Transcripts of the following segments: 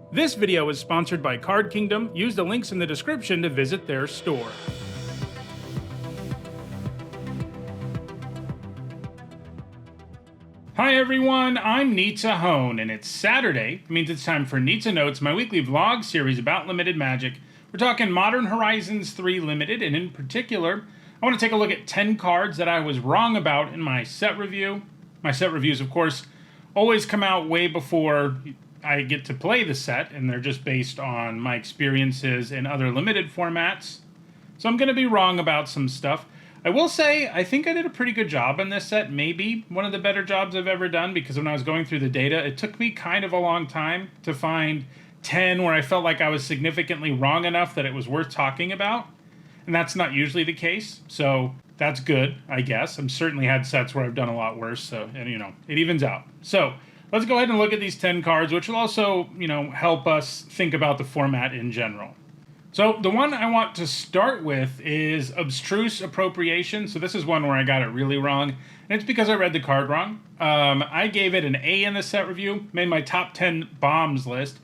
This video is sponsored by Card Kingdom. Use the links in the description to visit their store. Hi everyone, I'm Nitsa Hone, and it's Saturday. It means it's time for Nitsa Notes, my weekly vlog series about limited Magic. We're talking Modern Horizons 3 Limited, and in particular, I want to take a look at 10 cards that I was wrong about in my set review. My set reviews, of course, always come out way before I get to play the set, and they're just based on my experiences in other limited formats. So I'm going to be wrong about some stuff. I will say, I think I did a pretty good job in this set, maybe one of the better jobs I've ever done, because when I was going through the data, it took me kind of a long time to find 10 where I felt like I was significantly wrong enough that it was worth talking about. And that's not usually the case, so that's good, I guess. I've certainly had sets where I've done a lot worse, so, and you know, it evens out. So let's go ahead and look at these 10 cards, which will also, you know, help us think about the format in general. So the one I want to start with is Abstruse Appropriation. So this is one where I got it really wrong, and it's because I read the card wrong. I gave it an A in the set review, made my top 10 bombs list.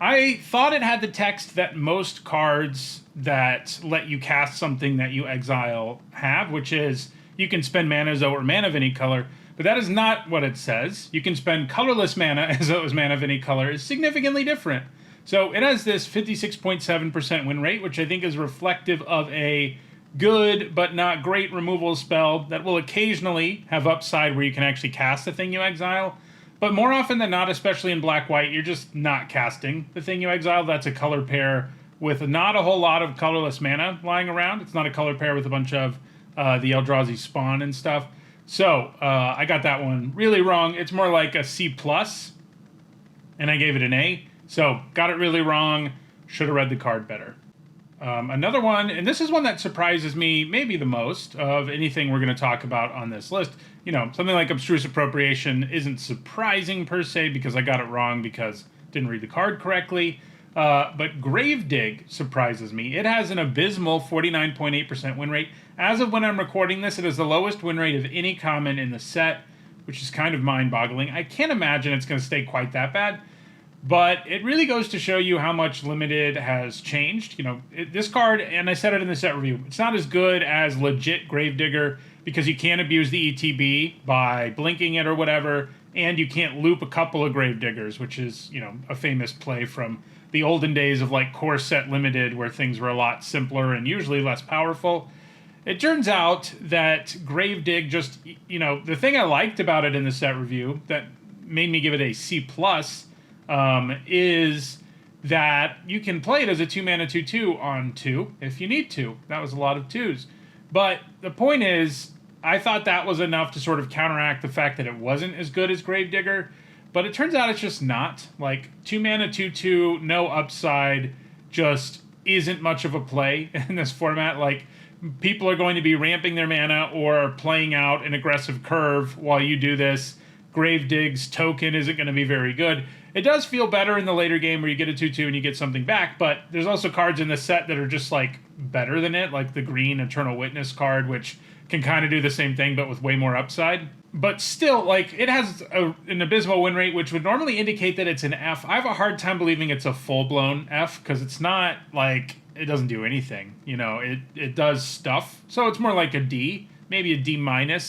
I thought it had the text that most cards that let you cast something that you exile have, which is you can spend mana as though it were mana of any color. But that is not what it says. You can spend colorless mana as though it was mana of any color. It's significantly different. So it has this 56.7% win rate, which I think is reflective of a good but not great removal spell that will occasionally have upside where you can actually cast the thing you exile. But more often than not, especially in black-white, you're just not casting the thing you exile. That's a color pair with not a whole lot of colorless mana lying around. It's not a color pair with a bunch of the Eldrazi spawn and stuff. So I got that one really wrong. It's more like a C+, and I gave it an A. So got it really wrong. Should have read the card better. Another one, and this is one that surprises me maybe the most of anything we're going to talk about on this list. You know, something like Abstruse Appropriation isn't surprising per se because I got it wrong because I didn't read the card correctly. But Gravedig surprises me. It has an abysmal 49.8% win rate. As of when I'm recording this, it is the lowest win rate of any common in the set, which is kind of mind-boggling. I can't imagine it's going to stay quite that bad. But it really goes to show you how much Limited has changed. You know, this card, and I said it in the set review, it's not as good as legit Gravedigger because you can't abuse the ETB by blinking it or whatever, and you can't loop a couple of Gravediggers, which is, you know, a famous play from the olden days of like core set Limited where things were a lot simpler and usually less powerful. It turns out that Gravedig just, you know, the thing I liked about it in the set review that made me give it a C+, is that you can play it as a 2-mana 2/2 on 2 if you need to. That was a lot of 2s. But the point is, I thought that was enough to sort of counteract the fact that it wasn't as good as Gravedigger. But it turns out it's just not. Like, 2-mana 2/2, no upside, just isn't much of a play in this format. Like, people are going to be ramping their mana or playing out an aggressive curve while you do this. Gravedig's token isn't going to be very good. It does feel better in the later game where you get a 2/2 and you get something back, but there's also cards in the set that are just, like, better than it, like the green Eternal Witness card, which can kind of do the same thing, but with way more upside. But still, like, it has an abysmal win rate, which would normally indicate that it's an F. I have a hard time believing it's a full-blown F, because it's not, like, it doesn't do anything. You know, it does stuff. So it's more like a D, maybe a D-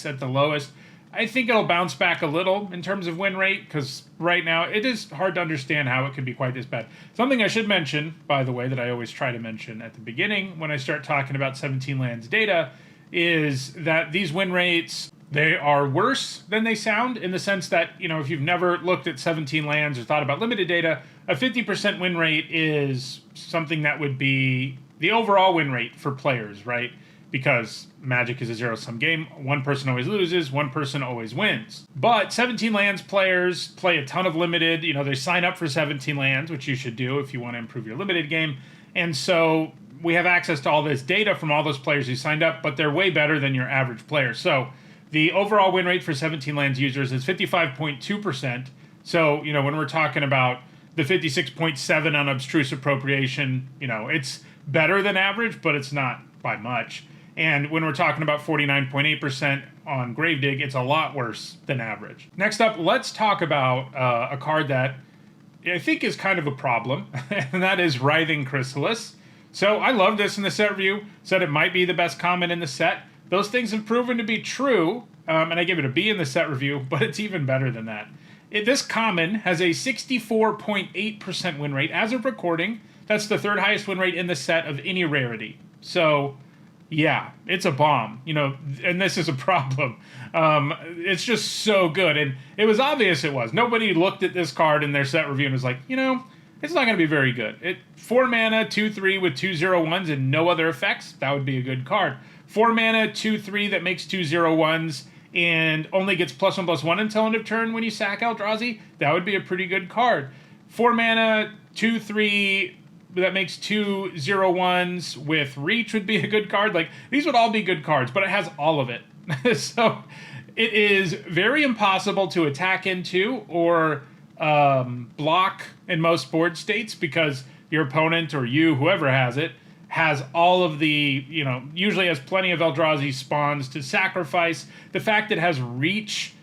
at the lowest. I think it'll bounce back a little in terms of win rate, because right now it is hard to understand how it could be quite this bad. Something I should mention, by the way, that I always try to mention at the beginning when I start talking about 17 lands data, is that these win rates, they are worse than they sound, in the sense that, you know, if you've never looked at 17 lands or thought about limited data, a 50% win rate is something that would be the overall win rate for players, right? Because Magic is a zero-sum game. One person always loses, one person always wins. But 17 lands players play a ton of limited. You know, they sign up for 17 lands, which you should do if you want to improve your limited game. And so we have access to all this data from all those players who signed up, but they're way better than your average player. So the overall win rate for 17 lands users is 55.2%. So, you know, when we're talking about the 56.7 on Abstruse Appropriation, you know, it's better than average, but it's not by much. And when we're talking about 49.8% on Gravedig, it's a lot worse than average. Next up, let's talk about a card that I think is kind of a problem, and that is Writhing Chrysalis. So I love this in the set review, said it might be the best common in the set. Those things have proven to be true, and I give it a B in the set review, but it's even better than that. This common has a 64.8% win rate. As of recording, that's the third highest win rate in the set of any rarity. So, yeah, it's a bomb, and this is a problem. It's just so good, and it was obvious it was. Nobody looked at this card in their set review and was like, it's not going to be very good. 4 mana, 2/3 with 2/0/1s and no other effects, that would be a good card. 4 mana, 2/3 that makes 2/0/1s and only gets +1/+1 until end of turn when you sack Eldrazi, that would be a pretty good card. 4 mana, 2/3 that makes 2/0/1s with Reach would be a good card. Like, these would all be good cards, but it has all of it. So it is very impossible to attack into or block in most board states because your opponent or you, whoever has it, has all of the, usually has plenty of Eldrazi spawns to sacrifice. The fact that it has Reach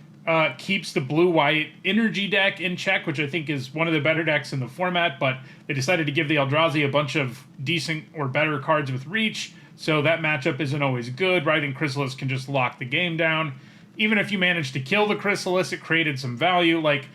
keeps the blue-white energy deck in check, which I think is one of the better decks in the format, but they decided to give the Eldrazi a bunch of decent or better cards with Reach, so that matchup isn't always good. Writhing Chrysalis can just lock the game down. Even if you manage to kill the Chrysalis, it created some value. Like,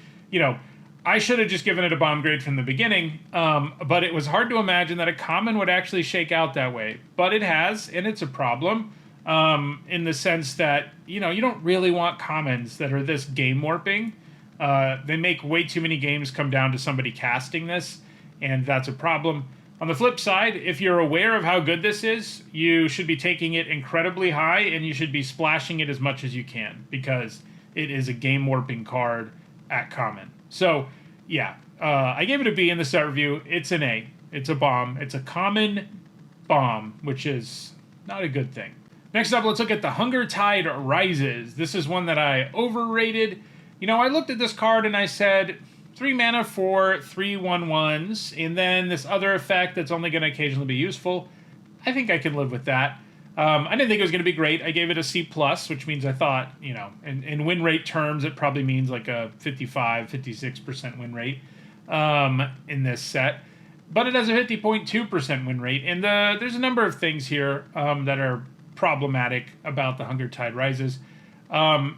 I should have just given it a bomb grade from the beginning, but it was hard to imagine that a common would actually shake out that way. But it has, and it's a problem in the sense that, you don't really want commons that are this game warping. They make way too many games come down to somebody casting this, and that's a problem. On the flip side, if you're aware of how good this is, you should be taking it incredibly high, and you should be splashing it as much as you can, because it is a game warping card at common. So, yeah, I gave it a B in the set review. It's an A. It's a bomb. It's a common bomb, which is not a good thing. Next up, let's look at the Hunger Tide Rises. This is one that I overrated. I looked at this card and I said, 3 mana for 3/1/1s, and then this other effect that's only going to occasionally be useful. I think I can live with that. I didn't think it was going to be great. I gave it a C+, which means I thought, in win rate terms, it probably means like a 55, 56% win rate in this set. But it has a 50.2% win rate, and there's a number of things here that are problematic about the Hunger Tide Rises.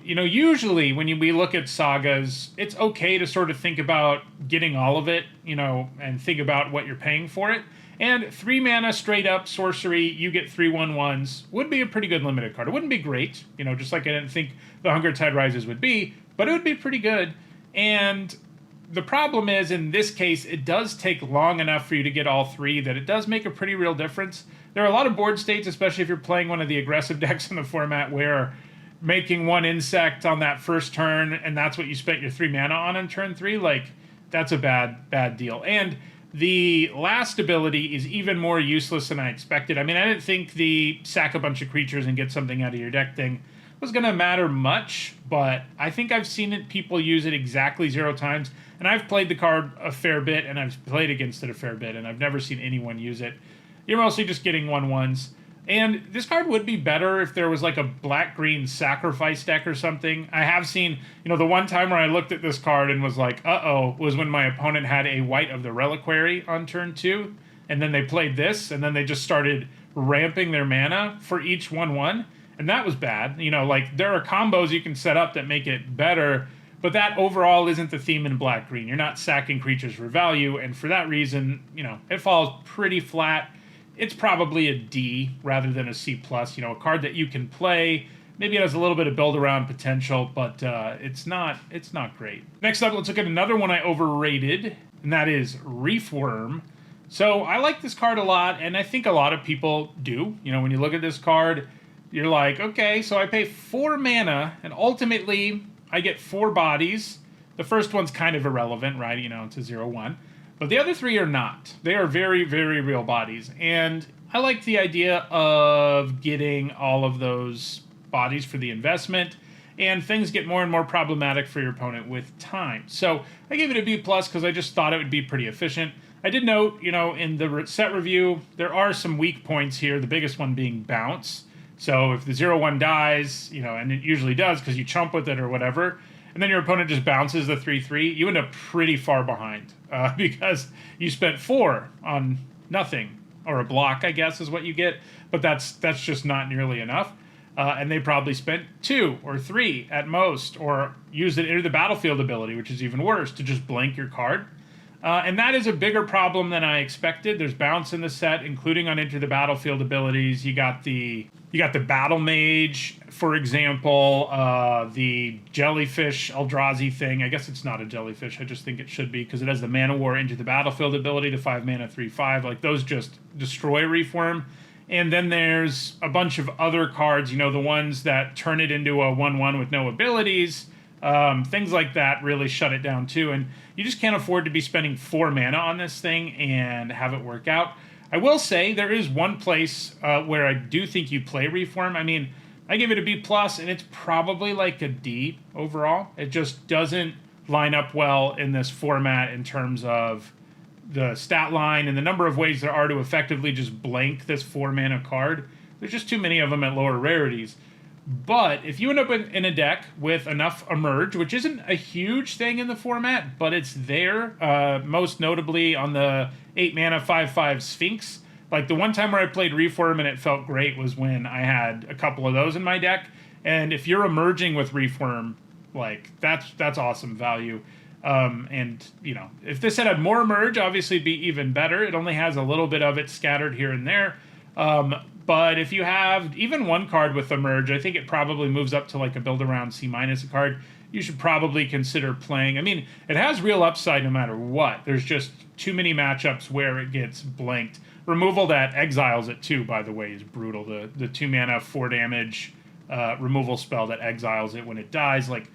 Usually when we look at sagas, it's okay to sort of think about getting all of it, and think about what you're paying for it. And 3 mana straight up sorcery, you get 3/1/1s would be a pretty good limited card. It wouldn't be great, just like I didn't think the Hunger Tide Rises would be, but it would be pretty good. And the problem is, in this case, it does take long enough for you to get all 3 that it does make a pretty real difference. There are a lot of board states, especially if you're playing one of the aggressive decks in the format, where making 1 insect on that first turn, and that's what you spent your 3 mana on in turn 3, like, that's a bad deal. And the last ability is even more useless than I expected. I mean, I didn't think the sack a bunch of creatures and get something out of your deck thing was going to matter much, but I think I've seen people use it exactly 0 times, and I've played the card a fair bit, and I've played against it a fair bit, and I've never seen anyone use it. You're mostly just getting 1/1s. And this card would be better if there was like a black-green sacrifice deck or something. I have seen, the one time where I looked at this card and was like, uh-oh, was when my opponent had a White of the Reliquary on turn 2, and then they played this, and then they just started ramping their mana for each 1/1, and that was bad. There are combos you can set up that make it better, but that overall isn't the theme in black-green. You're not sacking creatures for value, and for that reason, it falls pretty flat. It's probably a D rather than a C+, a card that you can play. Maybe it has a little bit of build-around potential, but it's not great. Next up, let's look at another one I overrated, and that is Reef Worm. So I like this card a lot, and I think a lot of people do. When you look at this card, you're like, okay, so I pay 4 mana, and ultimately I get 4 bodies. The first one's kind of irrelevant, right? It's a 0/1. But the other 3 are not. They are very, very real bodies. And I like the idea of getting all of those bodies for the investment, and things get more and more problematic for your opponent with time. So I gave it a B+ because I just thought it would be pretty efficient. I did note, in the set review, there are some weak points here, the biggest one being bounce. So if the 0/1 dies, and it usually does because you chump with it or whatever, and then your opponent just bounces the 3/3, you end up pretty far behind because you spent 4 on nothing, or a block, I guess, is what you get. But that's just not nearly enough. And they probably spent 2 or 3 at most, or used an Enter the Battlefield ability, which is even worse, to just blank your card. And that is a bigger problem than I expected. There's bounce in the set, including on Enter the Battlefield abilities. You got the Battle Mage, for example, the Jellyfish Eldrazi thing. I guess it's not a Jellyfish, I just think it should be, because it has the Mana War Enter the Battlefield ability, the 5 mana 3/5. Like, those just destroy Reform. And then there's a bunch of other cards, the ones that turn it into a 1/1 with no abilities. Things like that really shut it down too. And you just can't afford to be spending 4 mana on this thing and have it work out. I will say there is one place where I do think you play Reform. I mean, I give it a B+, and it's probably like a D overall. It just doesn't line up well in this format in terms of the stat line and the number of ways there are to effectively just blank this 4 mana card. There's just too many of them at lower rarities. But if you end up in a deck with enough Emerge, which isn't a huge thing in the format, but it's there, most notably on the 8 mana 5/5 Sphinx. Like, the one time where I played Reform and it felt great was when I had a couple of those in my deck. And if you're emerging with Reform, like, that's awesome value. And, if this set had more Emerge, obviously it'd be even better. It only has a little bit of it scattered here and there. But if you have even one card with Emerge, I think it probably moves up to like a build around C- a card. You should probably consider playing. I mean, it has real upside no matter what. There's just too many matchups where it gets blanked. Removal that exiles it too, by the way, is brutal. The 2 mana 4 damage removal spell that exiles it when it dies. Like,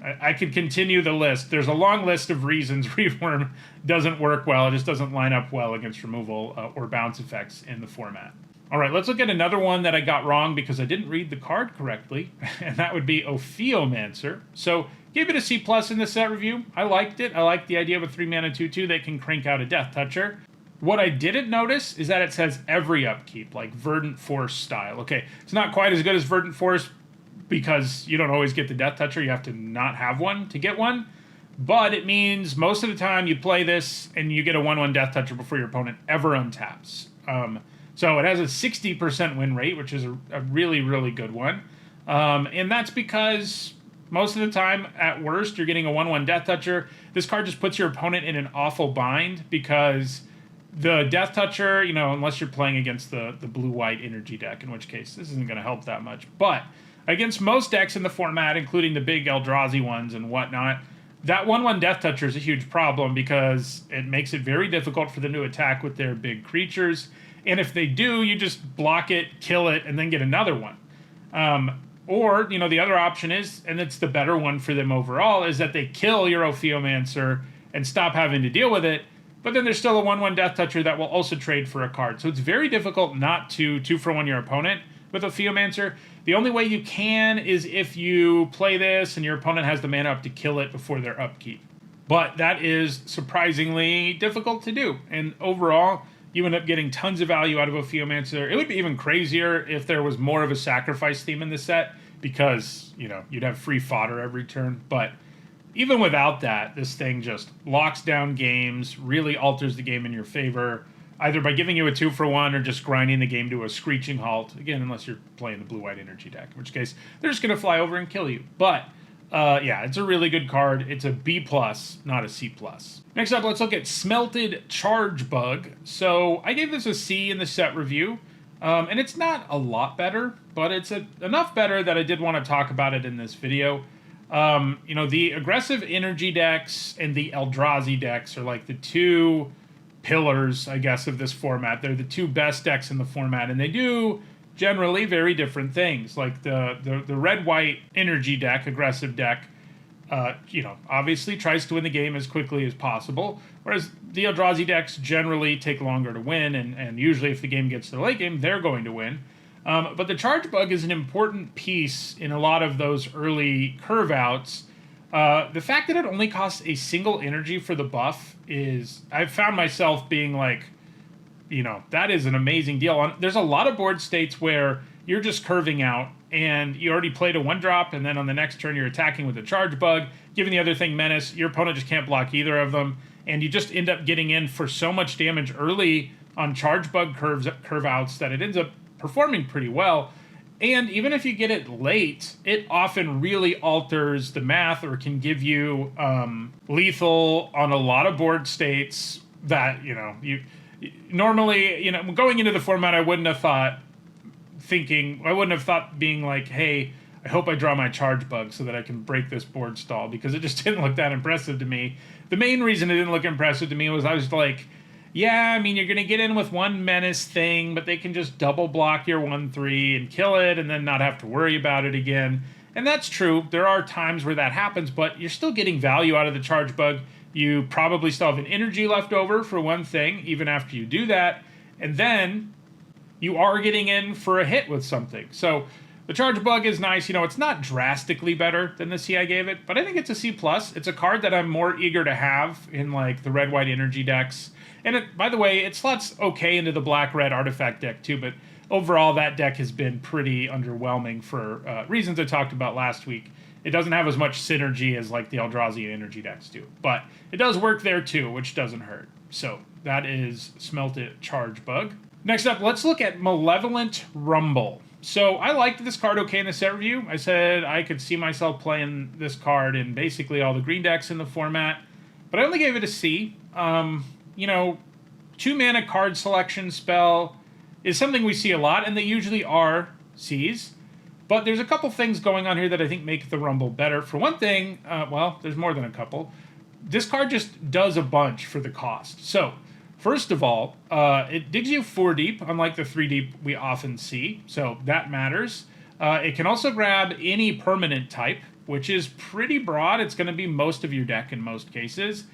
I could continue the list. There's a long list of reasons Reform doesn't work well. It just doesn't line up well against removal or bounce effects in the format. All right, let's look at another one that I got wrong because I didn't read the card correctly, and that would be Ophiomancer. So, gave it a C+ in the set review. I liked it. I liked the idea of a 3 mana 2/2 that can crank out a Death Toucher. What I didn't notice is that it says every upkeep, like Verdant Force style. Okay, it's not quite as good as Verdant Force because you don't always get the Death Toucher. You have to not have one to get one. But it means most of the time you play this and you get a 1/1 Death Toucher before your opponent ever untaps. So it has a 60% win rate, which is a really, really good one. And that's because most of the time, at worst, you're getting a 1/1 Death Toucher. This card just puts your opponent in an awful bind because the Death Toucher, unless you're playing against the blue-white energy deck, in which case this isn't going to help that much. But against most decks in the format, including the big Eldrazi ones and whatnot, that 1/1 Death Toucher is a huge problem because it makes it very difficult for them to attack with their big creatures. And if they do, you just block it, kill it, and then get another one. Or, the other option is, and it's the better one for them overall, is that they kill your Ophiomancer and stop having to deal with it, but then there's still a 1/1 Death Toucher that will also trade for a card. So it's very difficult not to 2-for-1 your opponent with Ophiomancer. The only way you can is if you play this and your opponent has the mana up to kill it before their upkeep. But that is surprisingly difficult to do. And overall, you end up getting tons of value out of Ophiomancer. It would be even crazier if there was more of a sacrifice theme in the set because, you'd have free fodder every turn. But even without that, this thing just locks down games, really alters the game in your favor, either by giving you a 2-for-1 or just grinding the game to a screeching halt. Again, unless you're playing the blue-white energy deck, in which case they're just going to fly over and kill you. But yeah, it's a really good card. It's a B+, not a C+. Next up, let's look at Smelted Chargebug. So I gave this a C in the set review, and it's not a lot better, but it's enough better that I did want to talk about it in this video. The aggressive energy decks and the Eldrazi decks are like the two pillars, I guess, of this format. They're the two best decks in the format, and they do generally very different things. Like the red-white energy deck, aggressive deck, obviously tries to win the game as quickly as possible, whereas the Eldrazi decks generally take longer to win, and usually if the game gets to the late game, they're going to win. But the Chargebug is an important piece in a lot of those early curve-outs. The fact that it only costs a single energy for the buff is... I've found myself being like, that is an amazing deal. There's a lot of board states where you're just curving out, and you already played a 1-drop, and then on the next turn you're attacking with a chargebug, giving the other thing menace. Your opponent just can't block either of them, and you just end up getting in for so much damage early on chargebug curve outs that it ends up performing pretty well. And even if you get it late, it often really alters the math or can give you lethal on a lot of board states that, you normally, going into the format, I wouldn't have thought being like, hey, I hope I draw my chargebug so that I can break this board stall, because it just didn't look that impressive to me. The main reason it didn't look impressive to me was I was like, yeah, I mean, you're going to get in with one menace thing, but they can just double block your 1/3 and kill it and then not have to worry about it again. And that's true. There are times where that happens, but you're still getting value out of the chargebug. You probably still have an energy left over for one thing, even after you do that. And then you are getting in for a hit with something. So the chargebug is nice. It's not drastically better than the C I gave it, but I think it's a C+. It's a card that I'm more eager to have in like the red-white energy decks. And by the way, it slots okay into the black-red artifact deck too, but overall that deck has been pretty underwhelming for reasons I talked about last week. It doesn't have as much synergy as like the Eldrazi energy decks do, but it does work there too, which doesn't hurt. So that is Smelted chargebug. Next up, let's look at Malevolent Rumble. So I liked this card okay in the set review. I said I could see myself playing this card in basically all the green decks in the format, but I only gave it a C. 2-mana card selection spell is something we see a lot, and they usually are Cs. But there's a couple things going on here that I think make the Rumble better. For one thing, there's more than a couple. This card just does a bunch for the cost. So, first of all, it digs you 4 deep, unlike the 3 deep we often see. So that matters. It can also grab any permanent type, which is pretty broad. It's going to be most of your deck in most cases.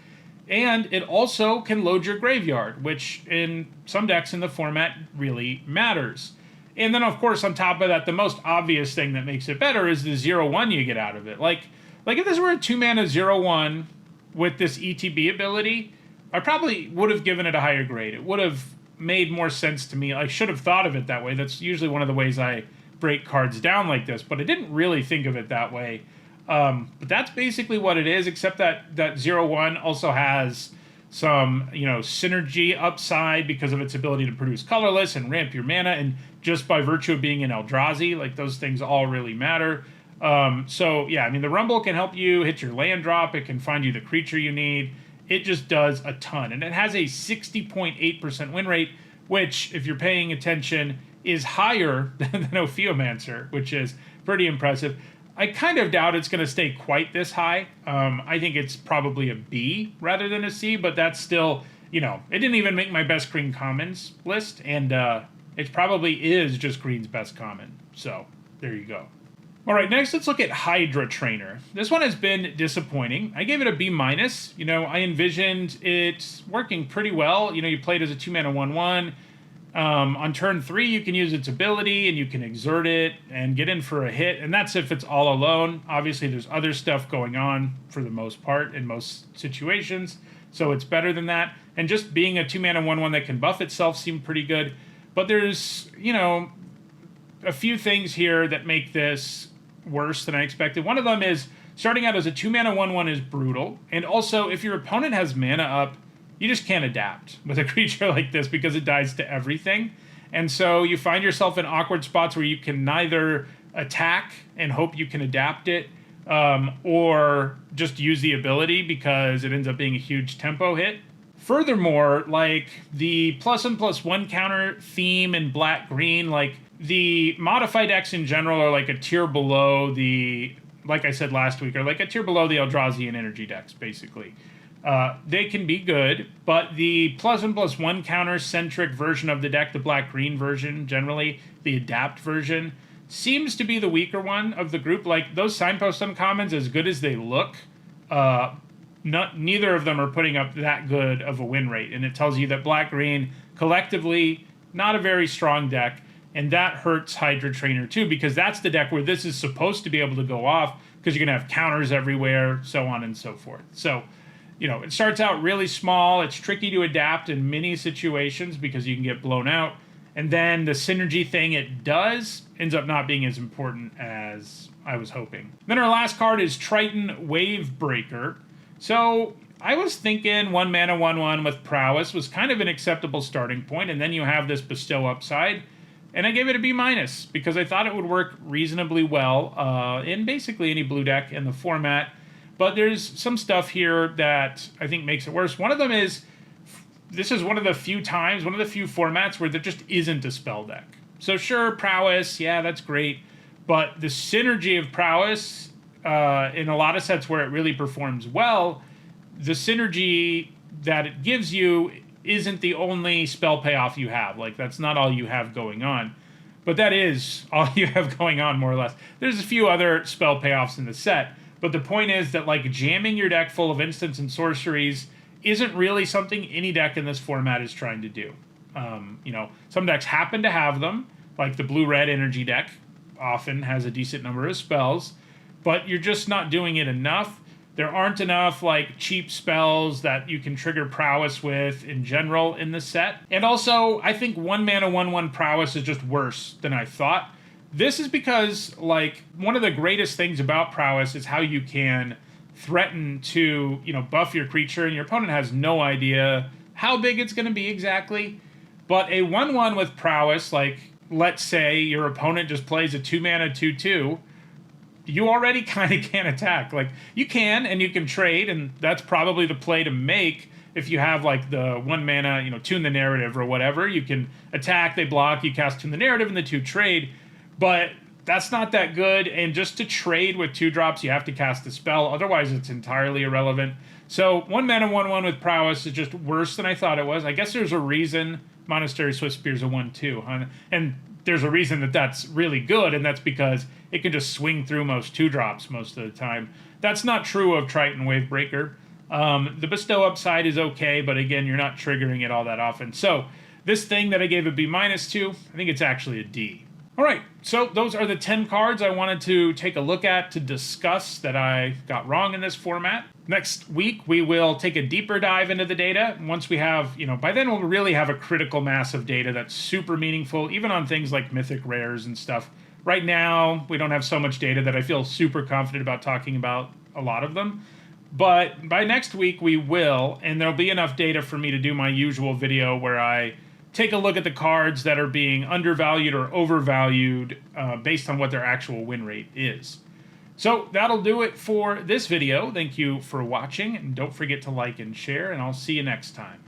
And it also can load your graveyard, which in some decks in the format really matters. And then, of course, on top of that, the most obvious thing that makes it better is the 0/1 you get out of it. Like if this were a 2-mana 0/1 with this ETB ability, I probably would have given it a higher grade. It would have made more sense to me. I should have thought of it that way. That's usually one of the ways I break cards down like this, but I didn't really think of it that way. But that's basically what it is, except that 0/1 also has some, synergy upside because of its ability to produce colorless and ramp your mana, and just by virtue of being an Eldrazi, like those things all really matter. The Rumble can help you hit your land drop. It can find you the creature you need. It just does a ton, and it has a 60.8% win rate, which, if you're paying attention, is higher than Ophiomancer, which is pretty impressive. I kind of doubt it's going to stay quite this high. I think it's probably a B rather than a C, but that's still, it didn't even make my best green commons list, and it probably is just green's best common. So, there you go. All right, next let's look at Hydra Trainer. This one has been disappointing. I gave it a B-. I envisioned it working pretty well. You played as a 2-mana 1/1. On turn 3, you can use its ability, and you can exert it and get in for a hit, and that's if it's all alone. Obviously, there's other stuff going on for the most part in most situations, so it's better than that. And just being a 2-mana 1/1 that can buff itself seemed pretty good. But there's, a few things here that make this worse than I expected. One of them is starting out as a 2-mana 1/1 is brutal, and also if your opponent has mana up, you just can't adapt with a creature like this because it dies to everything. And so you find yourself in awkward spots where you can neither attack and hope you can adapt it, or just use the ability because it ends up being a huge tempo hit. Furthermore, the +1/+1 counter theme in black-green, the modified decks in general are a tier below like I said last week, are a tier below the Eldrazi and energy decks, basically. They can be good, but the +1/+1 counter-centric version of the deck, the black-green version, generally, the adapt version, seems to be the weaker one of the group. Those signpost uncommons, as good as they look, neither of them are putting up that good of a win rate, and it tells you that black-green, collectively, not a very strong deck, and that hurts Hydra Trainer too, because that's the deck where this is supposed to be able to go off, because you're going to have counters everywhere, so on and so forth. So, it starts out really small. It's tricky to adapt in many situations because you can get blown out. And then the synergy thing it does ends up not being as important as I was hoping. Then our last card is Triton, Wavebreaker. So I was thinking 1 mana 1/1 with Prowess was kind of an acceptable starting point, and then you have this Bestow upside, and I gave it a B- because I thought it would work reasonably well in basically any blue deck in the format. But there's some stuff here that I think makes it worse. One of them is, this is one of the few formats where there just isn't a spell deck. So sure, Prowess, yeah, that's great, but the synergy of Prowess, in a lot of sets where it really performs well, the synergy that it gives you isn't the only spell payoff you have. Like, that's not all you have going on. But that is all you have going on, more or less. There's a few other spell payoffs in the set, but the point is that, like, jamming your deck full of instants and sorceries isn't really something any deck in this format is trying to do. You know, some decks happen to have them, like the blue-red energy deck often has a decent number of spells, but you're just not doing it enough. There aren't enough, like, cheap spells that you can trigger Prowess with in general in the set. And also, I think 1 mana 1/1 Prowess is just worse than I thought. This is because, like, one of the greatest things about Prowess is how you can threaten to, you know, buff your creature, and your opponent has no idea how big it's going to be exactly. But a 1/1 with Prowess, like, let's say your opponent just plays a 2 mana 2/2, you already kind of can't attack. Like, you can, and you can trade, and that's probably the play to make if you have, like, the 1 mana, you know, Tune the Narrative or whatever. You can attack, they block, you cast Tune the Narrative, and the 2 trade. But that's not that good, and just to trade with 2-drops, you have to cast a spell. Otherwise, it's entirely irrelevant. So 1 mana 1/1 with Prowess is just worse than I thought it was. I guess there's a reason Monastery Swiftspear's a 1/2, huh? And there's a reason that that's really good, and that's because it can just swing through most 2-drops most of the time. That's not true of Triton Wavebreaker. The Bestow upside is okay, but again, you're not triggering it all that often. So this thing that I gave a B- to, I think it's actually a D. All right, so those are the 10 cards I wanted to take a look at to discuss that I got wrong in this format. Next week, we will take a deeper dive into the data. Once we have, you know, by then we'll really have a critical mass of data that's super meaningful, even on things like mythic rares and stuff. Right now, we don't have so much data that I feel super confident about talking about a lot of them. But by next week, we will, and there'll be enough data for me to do my usual video where I take a look at the cards that are being undervalued or overvalued based on what their actual win rate is. So that'll do it for this video. Thank you for watching, and don't forget to like and share, and I'll see you next time.